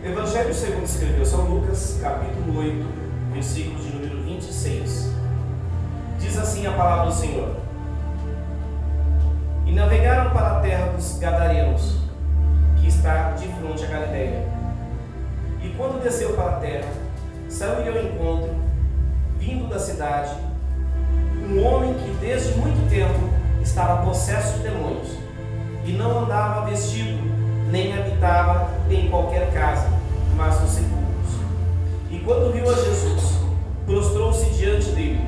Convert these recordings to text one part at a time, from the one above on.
Evangelho segundo escreveu São Lucas, capítulo 8, versículo de número 26. Diz assim a palavra do Senhor: E navegaram para a terra dos Gadarenos, que está de fronte à Galileia. E quando desceu para a terra, saiu-lhe ao encontro, vindo da cidade, um homem que desde muito tempo estava possesso de demônios, e não andava vestido, nem habitava em qualquer casa, mas nos sepulcros. E quando viu a Jesus, prostrou-se diante dele,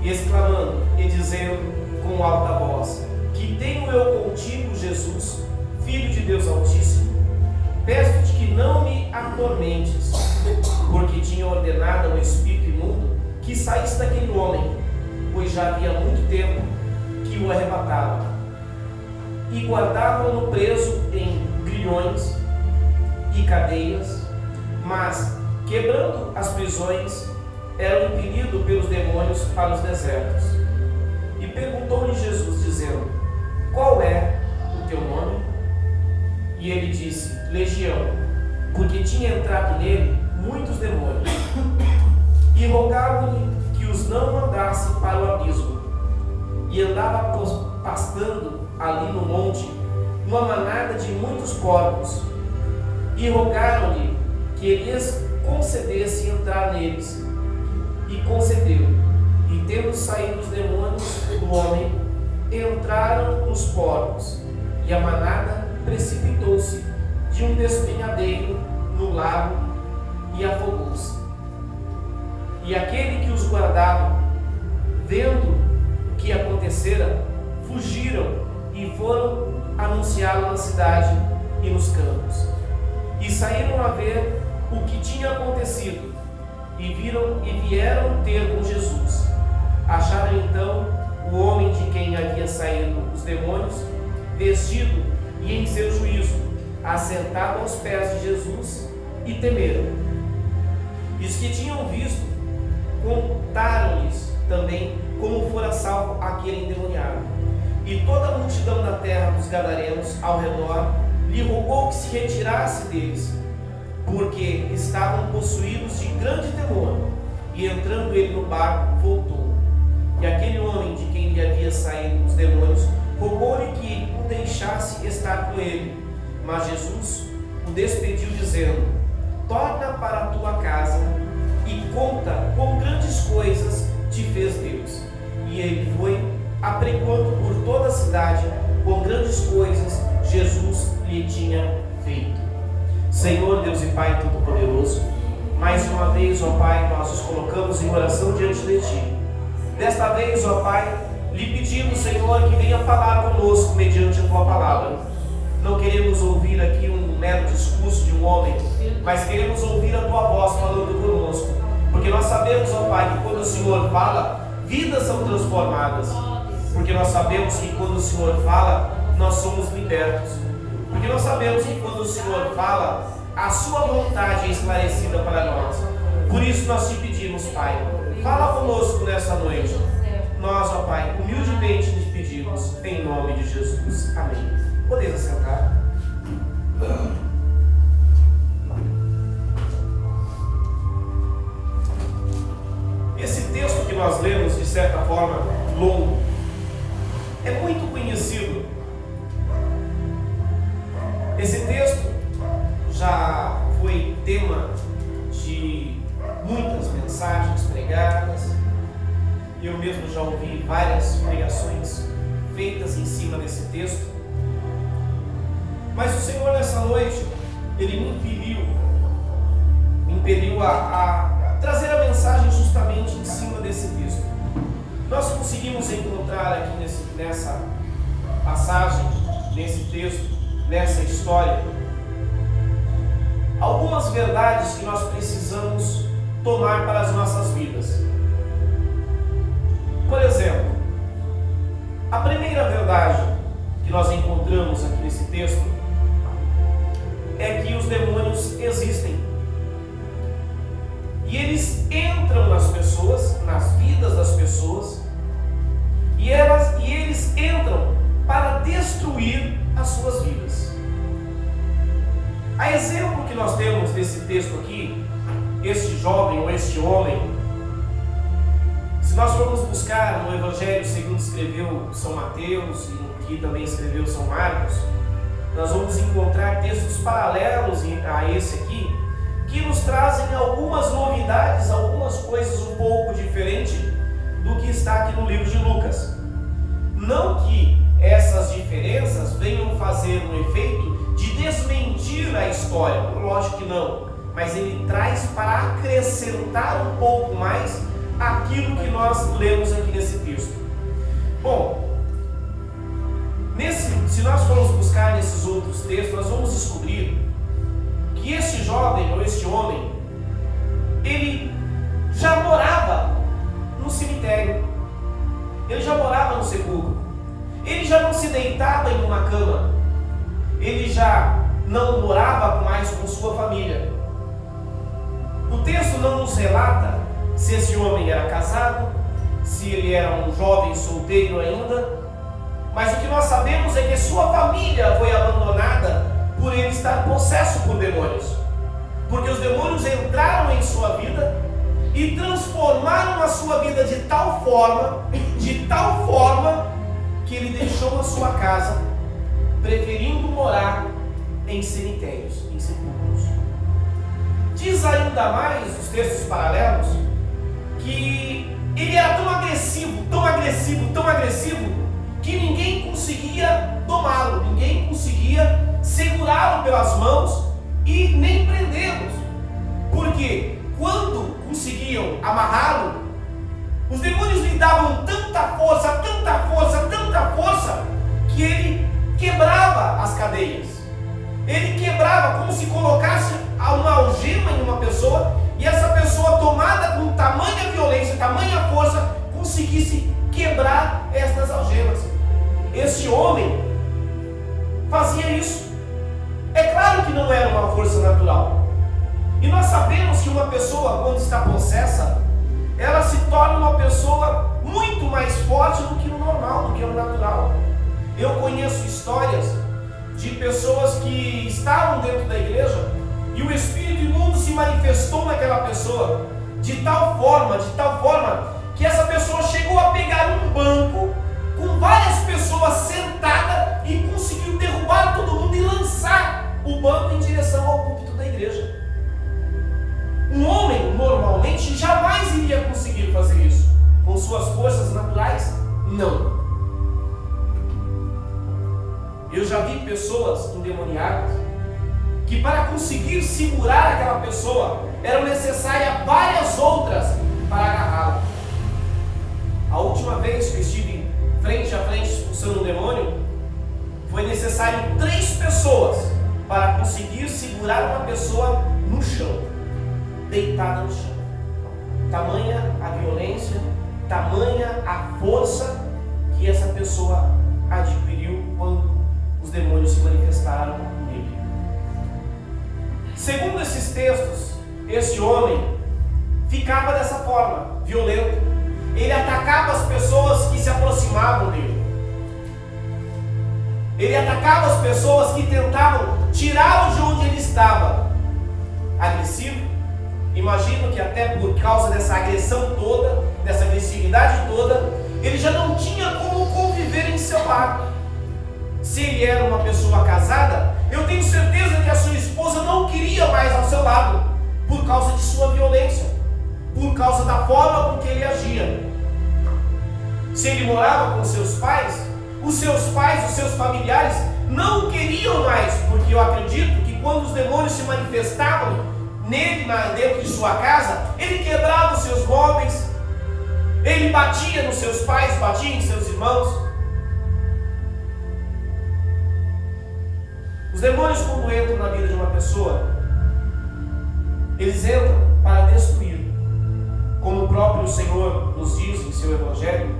exclamando e dizendo com alta voz: Que tenho eu contigo, Jesus, Filho de Deus Altíssimo? Peço-te que não me atormentes, porque tinha ordenado ao espírito imundo que saísse daquele homem, pois já havia muito tempo que o arrebatava. E guardavam-no preso em grilhões e cadeias, mas, quebrando as prisões, era impelido pelos demônios para os desertos. E perguntou-lhe Jesus, dizendo: Qual é o teu nome? E ele disse: Legião, porque tinha entrado nele muitos demônios. E rogavam-lhe que os não mandasse para o abismo. E andava pastando ali no monte uma manada de muitos porcos. E rogaram-lhe que ele lhes concedesse entrar neles. E concedeu. E tendo saído os demônios do homem, entraram nos porcos. E a manada precipitou-se de um despenhadeiro no lago e afogou-se. E aquele que os guardava, vendo o que acontecera, fugiram e foram anunciá-lo na cidade e nos campos. E saíram a ver o que tinha acontecido, e viram e vieram ter com Jesus. Acharam então o homem de quem havia saído os demônios, vestido e em seu juízo, assentado aos pés de Jesus, e temeram. E os que tinham visto contaram-lhes também como fora salvo aquele endemoniado. E toda a multidão da terra dos Gadarenos ao redor lhe rogou que se retirasse deles, porque estavam possuídos de grande temor. E entrando ele no barco, voltou. E aquele homem de quem lhe havia saído os demônios rogou-lhe que o deixasse estar com ele. Mas Jesus o despediu, dizendo: Torna para a tua casa e conta quão grandes coisas te fez Deus. E ele foi, apregoando por toda a cidade quão grandes coisas Jesus lhe tinha feito. Senhor Deus e Pai Todo-Poderoso, mais uma vez, ó Pai, nós nos colocamos em oração diante de Ti. Desta vez, ó Pai, lhe pedimos, Senhor, que venha falar conosco mediante a Tua palavra. Não queremos ouvir aqui um mero discurso de um homem, mas queremos ouvir a Tua voz falando conosco, porque nós sabemos, ó Pai, que quando o Senhor fala, vidas são transformadas, porque nós sabemos que quando o Senhor fala, nós somos libertos, porque nós sabemos que quando o Senhor fala, a Sua vontade é esclarecida para nós. Por isso nós te pedimos, Pai, fala conosco nessa noite. Nós, ó Pai, humildemente te pedimos, em nome de Jesus. Amém. Podemos sentar. Esse texto que nós lemos, de certa forma, longo, é muito conhecido. Esse texto já foi tema de muitas mensagens pregadas. Eu mesmo já ouvi várias pregações feitas em cima desse texto. Mas o Senhor, nessa noite, Ele me impeliu a trazer a mensagem justamente em cima desse texto. Nós conseguimos encontrar aqui nessa passagem, nesse texto, nessa história, algumas verdades que nós precisamos tomar para as nossas vidas. Por exemplo, a primeira verdade que nós encontramos aqui nesse texto é que os demônios existem. E eles entram nas pessoas, nas vidas das pessoas, e eles entram para destruir as suas vidas. A exemplo que nós temos nesse texto aqui, este jovem ou este homem, se nós formos buscar no Evangelho segundo escreveu São Mateus e no que também escreveu São Marcos, nós vamos encontrar textos paralelos a esse aqui, que nos trazem algumas novidades, algumas coisas um pouco diferentes do que está aqui no livro de Lucas. Não que essas diferenças venham fazer um efeito de desmentir a história, lógico que não, mas ele traz para acrescentar um pouco mais aquilo que nós lemos aqui nesse texto. Bom, se nós formos buscar nesses outros textos, nós vamos descobrir que este jovem ou este homem, ele já morava no cemitério, ele já morava no sepulcro, ele já não se deitava em uma cama, ele já não morava mais com sua família. O texto não nos relata se esse homem era casado, se ele era um jovem solteiro ainda, mas o que nós sabemos é que sua família foi abandonada por ele estar possesso por demônios, porque os demônios entraram em sua vida e transformaram a sua vida de tal forma que ele deixou a sua casa, preferindo morar em cemitérios, em sepulcros. Diz ainda mais os textos paralelos que ele era tão agressivo, que ninguém conseguia domá-lo, ninguém conseguia segurá-lo pelas mãos e nem prendê-los, porque quando conseguiam amarrá-lo, os demônios lhe davam tanta força, que ele quebrava as cadeias, ele quebrava como se colocasse uma algema em uma pessoa, e essa pessoa, tomada com tamanha violência, tamanha força, conseguisse quebrar estas algemas. Este homem fazia isso. É claro que não era uma força natural, e nós sabemos que uma pessoa, quando está possessa, ela se torna uma pessoa muito mais forte do que o normal, do que o natural. Eu conheço histórias de pessoas que estavam dentro da igreja e o espírito imundo se manifestou naquela pessoa de tal forma que essa pessoa chegou a pegar um banco com várias pessoas sentadas e conseguiu derrubar todo mundo e lançar o banco em direção ao púlpito da igreja. Um homem normalmente jamais iria conseguir fazer isso com suas forças naturais. Não. Eu já vi pessoas endemoniadas que, para conseguir segurar aquela pessoa, eram necessárias várias outras para agarrá-la. A última vez que eu estive frente a frente expulsando um demônio, foi necessário 3 pessoas para conseguir segurar uma pessoa no chão, deitada no chão. Tamanha a violência, tamanha a força que essa pessoa adquiriu quando os demônios se manifestaram nele. Segundo esses textos, esse homem ficava dessa forma, violento. Ele atacava as pessoas que se aproximavam dele. Ele atacava as pessoas que tentavam tirá-lo de onde ele estava. Agressivo. Imagino que até por causa dessa agressão toda, dessa agressividade toda, ele já não tinha como conviver em seu lar. Se ele era uma pessoa casada, eu tenho certeza que a sua esposa não queria mais ao seu lado, por causa de sua violência, por causa da forma com que ele agia. Se ele morava com seus pais, os seus familiares não queriam mais, porque eu acredito que quando os demônios se manifestavam nele, dentro de sua casa, ele quebrava os seus móveis, ele batia nos seus pais, batia em seus irmãos. Os demônios, quando entram na vida de uma pessoa, eles entram para destruir. Como o próprio Senhor nos diz em seu Evangelho,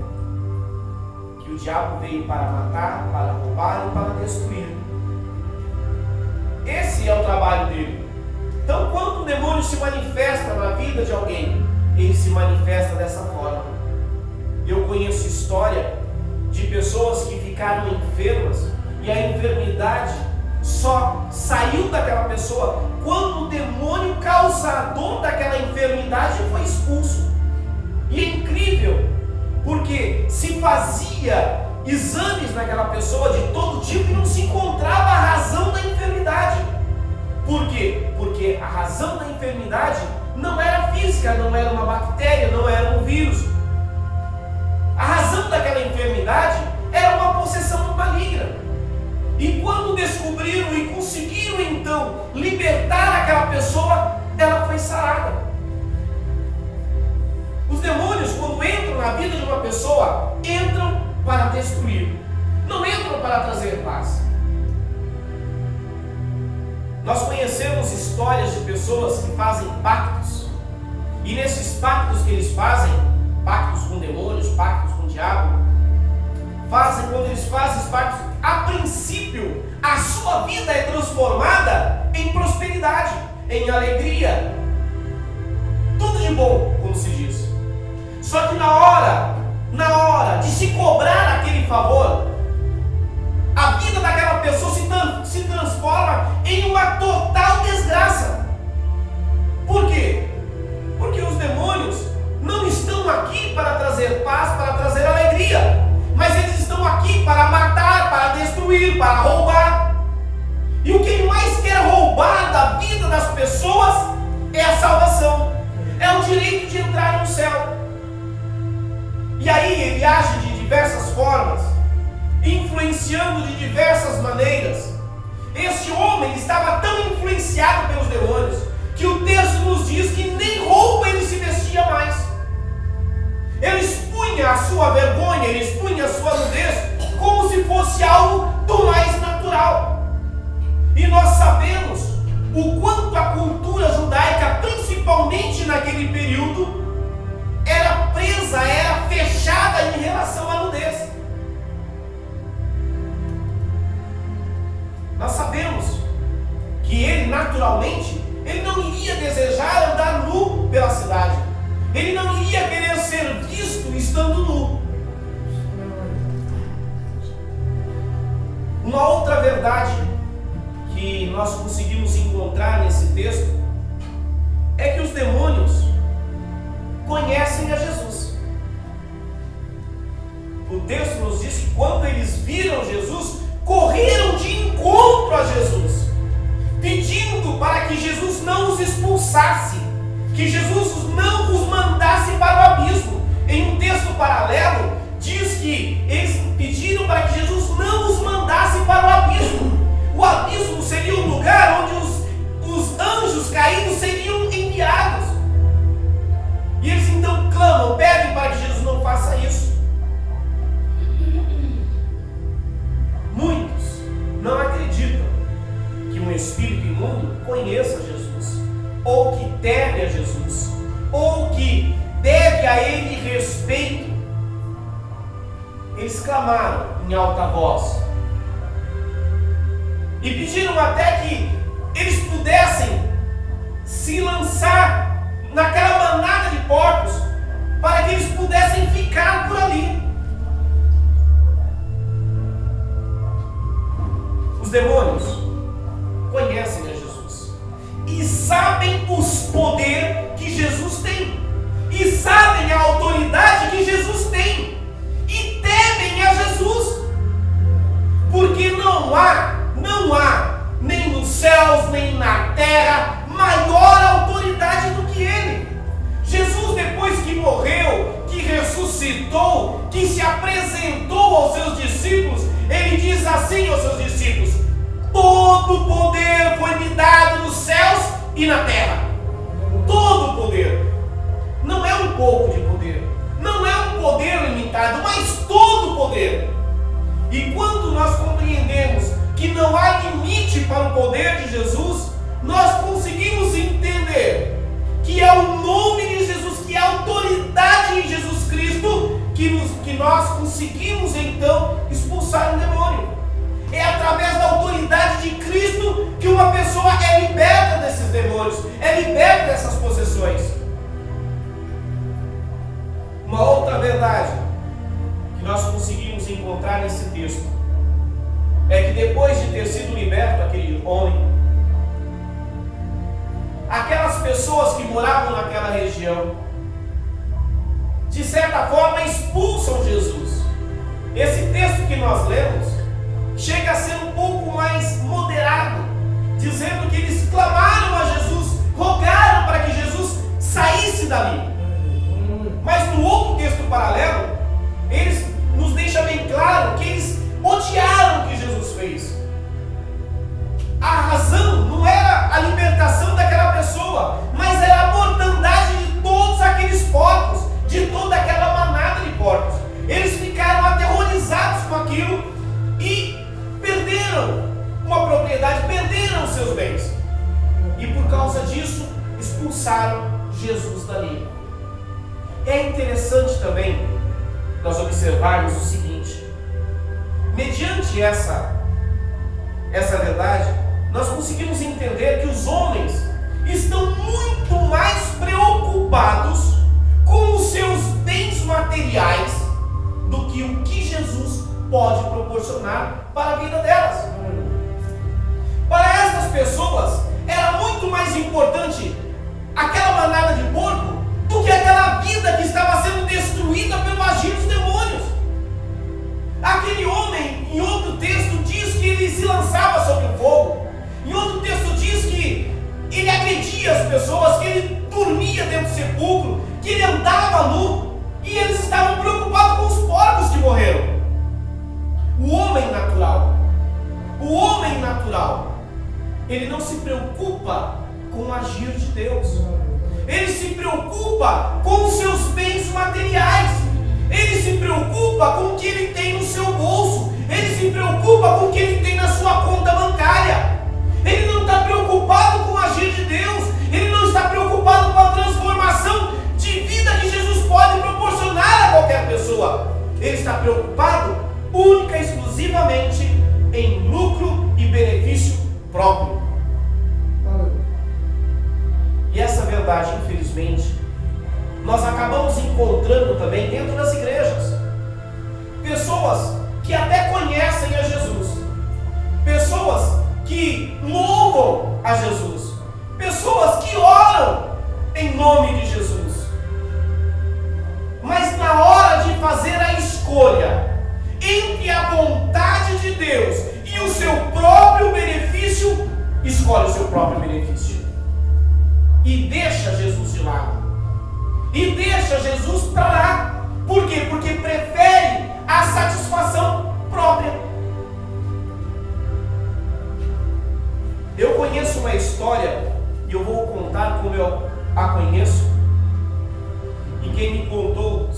que o diabo veio para matar, para roubar e para destruir. Esse é o trabalho dele. Então, quando o demônio se manifesta na vida de alguém, ele se manifesta dessa forma. Eu conheço história de pessoas que ficaram enfermas e a enfermidade só saiu daquela pessoa quando o demônio causador daquela enfermidade foi expulso. E é incrível, porque se fazia exames naquela pessoa de todo tipo e não se encontrava a razão da enfermidade. Por quê? Porque a razão da enfermidade não era física, não era uma bactéria, não era um vírus. A razão daquela enfermidade era uma possessão maligna. E quando descobriram e conseguiram então libertar aquela pessoa, ela foi sarada. Os demônios, quando entram na vida de uma pessoa, entram para destruir, não entram para trazer paz. Nós conhecemos histórias de pessoas que fazem pactos, e nesses pactos que eles fazem, pactos com demônios, pactos com o diabo, quando eles fazem os pactos, a princípio, a sua vida é transformada em prosperidade, em alegria, tudo de bom, como se diz. Só que na hora de se cobrar aquele favor, a vida daquela pessoa se transforma em uma total desgraça. Por quê? Porque os demônios não estão aqui para trazer paz, para trazer alegria, mas eles estão aqui para matar, para destruir, para roubar. E o que ele mais quer roubar da vida das pessoas é a salvação, é o direito de entrar no céu. E aí ele age de diversas formas, influenciando de diversas maneiras. Este homem estava tão influenciado pelos demônios que o texto nos diz que nem roupa ele se vestia mais. Ele expunha a sua vergonha, ele expunha a sua nudez como se fosse algo do mais natural. E nós sabemos o quanto a cultura judaica, principalmente naquele período, era presa, era fechada em relação à nudez. Nós sabemos que ele, naturalmente, ele não iria desejar andar nu pela cidade. Ele não iria querer ser visto estando nu. Uma outra verdade que nós conseguimos encontrar nesse texto é que os demônios conhecem a Jesus. O texto nos diz que quando eles viram Jesus, correram de encontro a Jesus, pedindo para que Jesus não os expulsasse, que Jesus não os mandasse para o abismo. Em um texto paralelo, diz que eles pediram para que Jesus não os mandasse para o abismo. O abismo seria um lugar onde os anjos caídos seriam enviados. E eles então clamam, pedem para que Jesus não faça isso. Muitos não acreditam que um espírito imundo conheça Jesus, ou que teme a Jesus, ou que deve a ele respeito. Eles clamaram em alta voz e pediram até que eles pudessem se lançar naquela manada de porcos para que eles pudessem ficar por ali. Os demônios conhecem a Jesus e sabem os poderes que Jesus tem, e sabem a autoridade que Jesus tem, e temem a Jesus, porque não há nem nos céus, nem na terra, maior autoridade do que Ele. Jesus, depois que morreu, que ressuscitou, que se apresentou aos seus discípulos, Ele diz assim aos seus discípulos: todo poder foi me dado nos céus e na terra. Todo poder. Não é um pouco de poder, não é um poder limitado, mas todo poder. E quando nós compreendemos que não há limite para o poder de Jesus, nós conseguimos entender que é o nome de Jesus, que é a autoridade em Jesus Cristo, que nós conseguimos então expulsar o demônio. É através da autoridade de Cristo que uma pessoa é liberta desses demônios, é liberta dessas possessões. Uma outra verdade que nós conseguimos encontrar nesse texto é que depois de ter sido liberto aquele homem, aquelas pessoas que moravam naquela região, de certa forma expulsam Jesus. Esse texto que nós lemos chega a ser um pouco mais moderado, dizendo que eles clamaram a Jesus, rogaram para que Jesus saísse dali. Mas no outro texto paralelo, eles nos deixam bem claro que eles odiaram o que Jesus fez. A razão não era a libertação daquela pessoa, mas era a mortandade de todos aqueles porcos, de toda aquela manada de porcos. Eles ficaram aterrorizados com aquilo e perderam uma propriedade, perderam os seus bens. E por causa disso, expulsaram Jesus dali. É interessante também nós observarmos o seguinte: mediante essa verdade, nós conseguimos entender que os homens estão muito mais preocupados com os seus bens materiais do que o que Jesus pode proporcionar para a vida delas. Para essas pessoas, era muito mais importante aquela manada de porco do que aquela vida que estava sendo destruída pelo agir dos demônios. Aquele homem, em outro texto, diz que ele se lançava sobre o fogo. Em outro texto diz que ele agredia as pessoas, que ele dormia dentro do sepulcro, que ele andava nu, e eles estavam preocupados com os porcos que morreram. O homem natural, ele não se preocupa com o agir de Deus. Ele se preocupa com os seus bens materiais. Ele se preocupa com o que ele tem no seu bolso. Ele se preocupa com o que ele tem na sua conta bancária. Ele não está preocupado com o agir de Deus. Ele não está preocupado com a transformação de vida que Jesus pode proporcionar a qualquer pessoa. Ele está preocupado única e exclusivamente em lucro e benefício próprio. E essa verdade, infelizmente, nós acabamos encontrando também dentro das igrejas. Pessoas que até conhecem a Jesus, pessoas que louvam a Jesus, pessoas que oram em nome de Jesus, mas na hora de fazer a escolha entre a vontade de Deus e o seu próprio benefício, escolhe o seu próprio benefício e deixa Jesus de lado, e deixa Jesus para lá. Por quê? Porque prefere a satisfação própria. Eu conheço uma história, e eu vou contar como eu a conheço, e quem me contou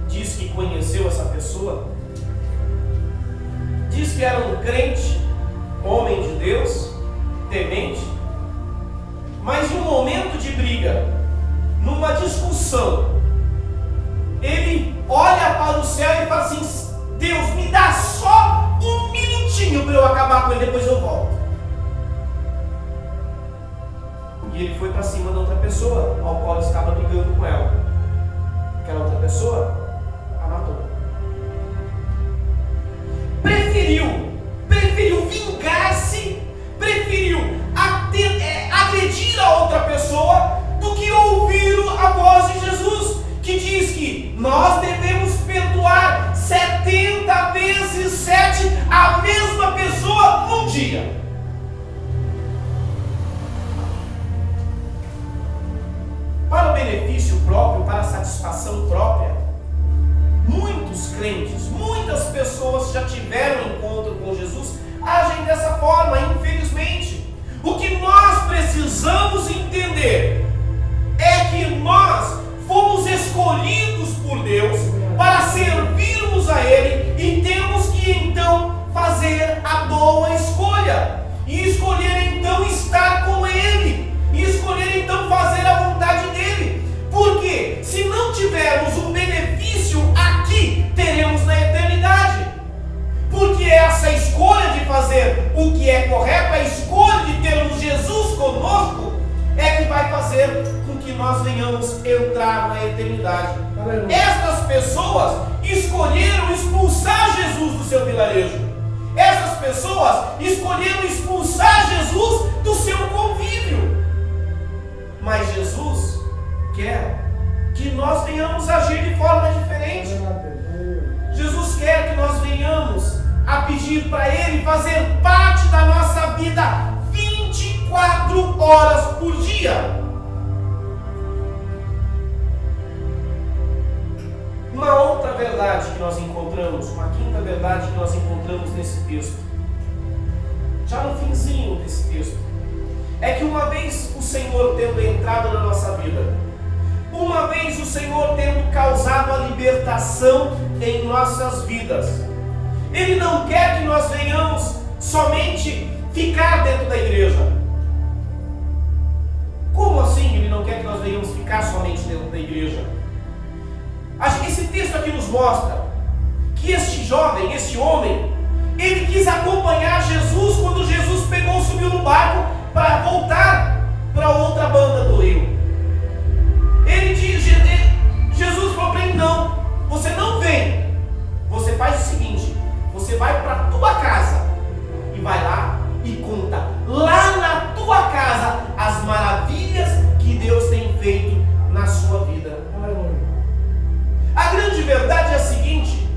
diz que conheceu essa pessoa, diz que era um crente, homem de Deus, temente, mas em um momento de briga, numa discussão, ele olha para o céu e fala assim: Deus, me dá só um minutinho para eu acabar com ele, depois eu volto. E ele foi para cima da outra pessoa, ao qual estava brigando com ela. Aquela outra pessoa a matou. Preferiu vingar-se, preferiu agredir a outra pessoa do que ouvir a voz de Jesus, que diz que nós devemos perdoar 70 vezes 7 a mesma pessoa num dia. Para o benefício próprio, para a satisfação própria, muitos crentes, muitas pessoas já tiveram encontro com Jesus, agem dessa forma, infelizmente. O que nós precisamos entender é que nós fomos escolhidos por Deus para servirmos a Ele, e temos que então fazer a boa escolha, e escolher então estar com Ele, e escolher então fazer a vontade dEle. Porque se não tivermos um benefício aqui, teremos na eternidade. Porque essa escolha de fazer o que é correto, a escolha de termos Jesus conosco, é que vai fazer com que nós venhamos entrar na eternidade. Estas pessoas escolheram expulsar Jesus do seu vilarejo. Essas pessoas escolheram expulsar Jesus do seu convívio. Mas Jesus quer que nós venhamos agir de forma diferente. Jesus quer que nós venhamos a pedir para Ele fazer parte da nossa vida 24 horas por dia. Uma outra verdade que nós encontramos, uma quinta verdade que nós encontramos nesse texto, já no finzinho desse texto, é que uma vez o Senhor tendo entrado na nossa vida, uma vez o Senhor tendo causado a libertação em nossas vidas, Ele não quer que nós venhamos somente ficar dentro da igreja. Como assim Ele não quer que nós venhamos ficar somente dentro da igreja? Esse texto aqui nos mostra que este jovem, este homem, ele quis acompanhar Jesus quando Jesus subiu no barco para voltar para outra banda do rio. Jesus falou para ele: não, você não vem, você faz o seguinte, você vai para a tua casa e vai lá e conta lá na tua casa as maravilhas que Deus tem feito na sua vida. A grande verdade é a seguinte: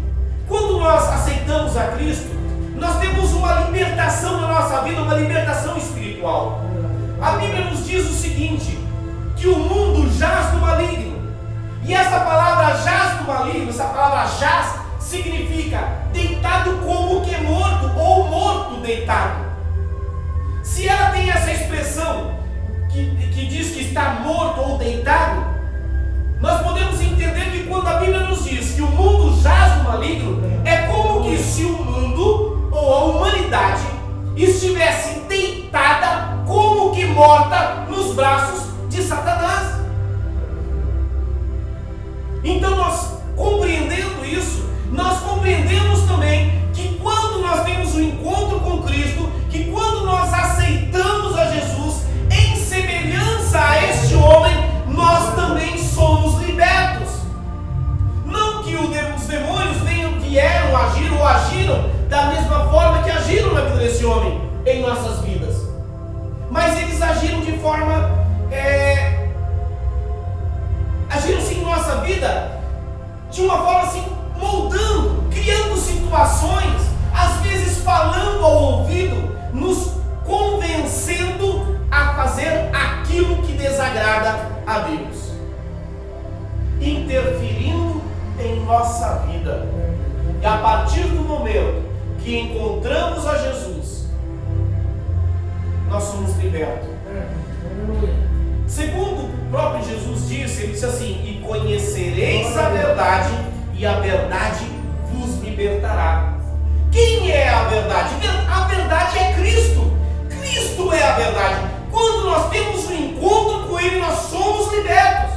quando nós aceitamos a Cristo, nós temos uma libertação na nossa vida, uma libertação espiritual. A Bíblia nos diz o seguinte, que o mundo jaz do maligno. E essa palavra jaz do maligno, essa palavra jaz, significa deitado como que morto, ou morto deitado. Se ela tem essa expressão que diz que está morto ou deitado, nós podemos entender que quando a Bíblia nos diz que o mundo jaz do maligno, é como que se o mundo ou a humanidade estivesse deitada como que morta nos braços de Satanás. Então nós, compreendendo isso, nós compreendemos também que quando nós temos um encontro com Cristo, que quando nós aceitamos a Jesus em semelhança a este homem, nós também somos libertos. Não que os demônios vieram agir ou agiram da mesma forma que agiram na vida desse homem em nossas vidas, mas eles agiram de forma agiram sim em nossa vida de uma forma assim, moldando, criando situações, às vezes falando ao ouvido, nos convencendo a fazer aquilo que desagrada a Deus, interferindo em nossa vida. E a partir do momento que encontramos a Jesus, nós somos libertos. Segundo o próprio Jesus disse, ele disse assim: e conhecereis a verdade, e a verdade vos libertará. Quem é a verdade? A verdade é Cristo. Cristo é a verdade. Quando nós temos um encontro com Ele, nós somos libertos.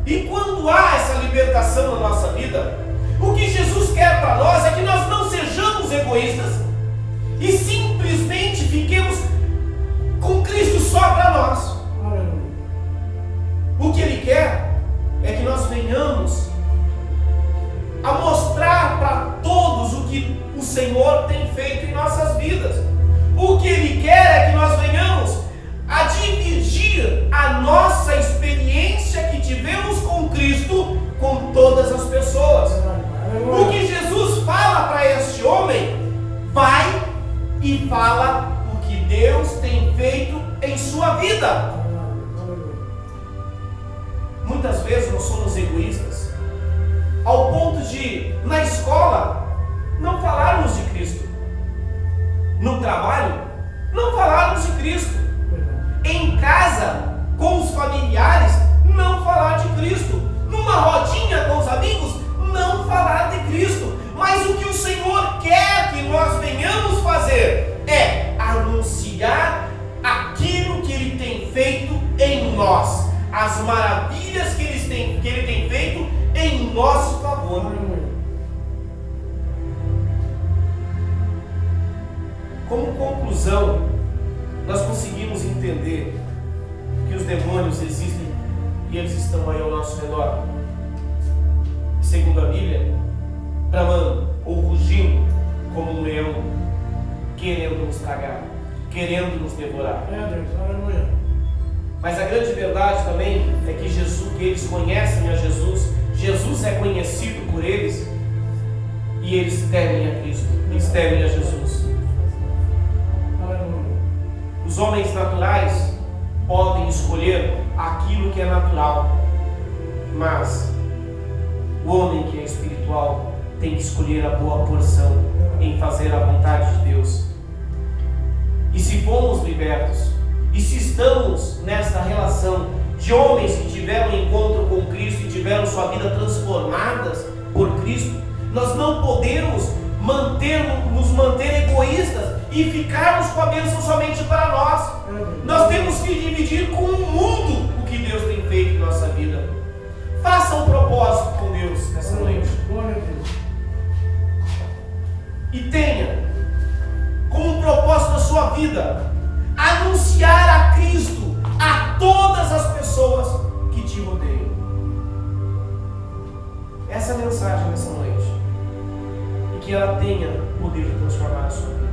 E quando há essa libertação na nossa vida, o que Jesus quer para nós é que nós não sejamos egoístas e simplesmente fiquemos com Cristo só para nós. O que Ele quer é que nós venhamos a mostrar para todos o que o Senhor tem feito em nossas vidas. O que Ele quer é que nós venhamos a dividir a nossa experiência que tivemos com Cristo com todas as pessoas. O que Jesus fala para este homem: vai e fala o que Deus tem feito em sua vida. Muitas vezes nós somos egoístas ao ponto de, na escola, não falarmos de Cristo, no trabalho, não falarmos de Cristo, em casa, com os familiares, não falar de Cristo, numa rodinha com os amigos, não falar de Cristo. Mas o que o Senhor quer que nós venhamos fazer é anunciar aquilo que Ele tem feito em nós, as maravilhas que Ele tem feito em nosso favor. Como conclusão, nós conseguimos entender que os demônios existem e eles estão aí ao nosso redor. Segundo a Bíblia, bramando ou rugindo como um leão, querendo nos tragar, querendo nos devorar. Deus, aleluia. Mas a grande verdade também é que eles conhecem a Jesus, Jesus é conhecido por eles, e eles temem a Cristo, eles temem a Jesus. Aleluia. Os homens naturais podem escolher aquilo que é natural, mas o homem que é espiritual tem que escolher a boa porção em fazer a vontade de Deus. E se fomos libertos, e se estamos nesta relação de homens que tiveram encontro com Cristo e tiveram sua vida transformadas por Cristo, nós não podemos nos manter egoístas e ficarmos com a bênção somente para nós. Nós temos que dividir com o mundo o que Deus tem feito em nossa vida. Faça um propósito com Deus nessa noite. Glória a Deus. E tenha como propósito da sua vida anunciar a Cristo a todas as pessoas que te rodeiam. Essa é a mensagem nessa noite. E que ela tenha poder de transformar a sua vida.